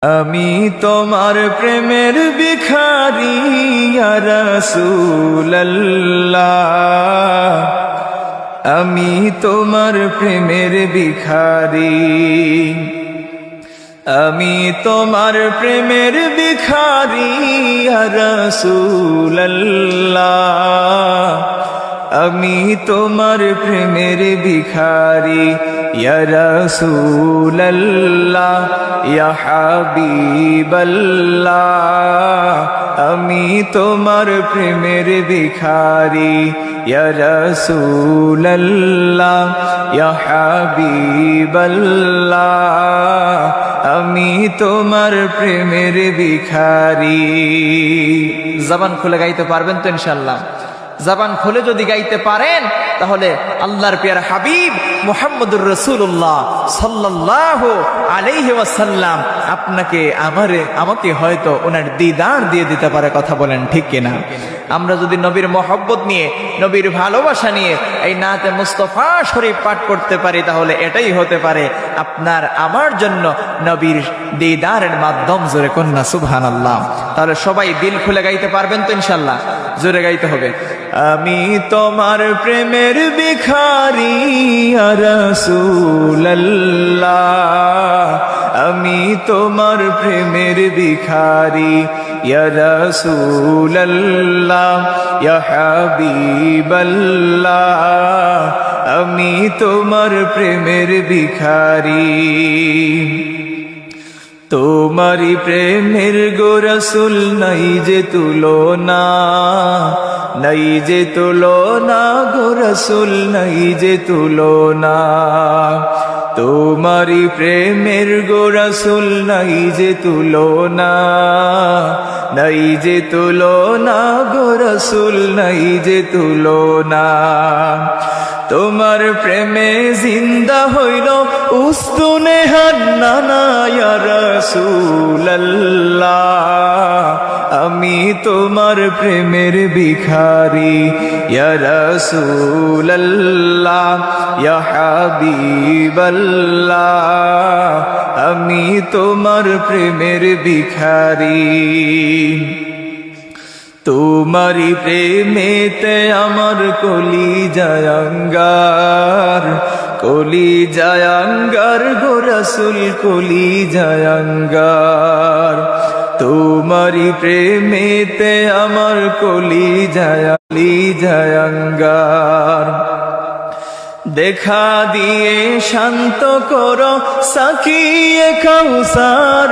আমি তোমার প্রেমের ভিখারি ইয়া রাসূলুল্লাহ, আমি তোমার প্রেমের ভিখারি, আমি তোমার প্রেমের ভিখারি ইয়া রাসূলুল্লাহ, আমি তোমার প্রেমের ভিখারি ইয়া রাসূলুল্লাহ ইয়া হাবিবাল্লাহ, আমি তোমার প্রেমের ভিখারি ইয়া রাসূলুল্লাহ ইয়া হাবিবাল্লাহ, আমি তোমার প্রেমের ভিখারি। জবান খুলে গাইতে পারবেন তো ইনশাআল্লাহ? জবান খুলে যদি গাইতে পারেন তাহলে আল্লাহর প্রিয় হাবিব মুহাম্মদুর রাসূলুল্লাহ সাল্লাল্লাহু আলাইহি ওয়াসাল্লাম আপনাকে আমাকে হয়তো ওনার দিদার দিয়ে দিতে পারে। কথা বলেন ঠিক কিনা? আমরা যদি নবীর মহব্বত নিয়ে, নবীর ভালোবাসা নিয়ে এই নাতে মুস্তাফা শরীফ পাঠ করতে পারি তাহলে এটাই হতে পারে আপনার আমার জন্য নবীর দিদারের মাধ্যম। জোরে কন্যা সুবহানাল্লাহ। তাহলে সবাই দিল খুলে গাইতে পারবেন তো ইনশাআল্লাহ? জোরে গাইতে হবে। আমি তোমার প্রেমের ভিখারি ইয়া রাসূলুল্লাহ, আমি তোমার প্রেমের ভিখারি ইয়া রাসূলুল্লাহ ইয়া হাবিবাল্লাহ, আমি তোমার প্রেমের ভিখারি। তোমারি প্রেমের গো রাসূল নাই যে তুলনা, নাই যে তুলনা গো রাসূল নাই যে তুলনা, তোমারি প্রেমের গো রাসূল নাই যে তুলনা, নাই যে তুলনা গো রাসূল নাই যে তুলনা, তোমার প্রেমে জিন্দা হইল উস্তুনে হান্নানা ইয়া রাসূলুল্লাহ, আমি তোমার প্রেমের ভিখারি ইয়া রাসূলুল্লাহ ইয়া হাবিবাল্লাহ, আমি তোমার প্রেমের ভিখারি। তোমারি প্রেমেতে আমার কলিজায় আঙ্গার, কলিজায় আঙ্গার গো রাসূল কলিজায় আঙ্গার, তোমারি প্রেমেতে আমার কলিজায় আঙ্গার। দেখা দিয়ে শান্ত করো সাকিয়ে কাউসার।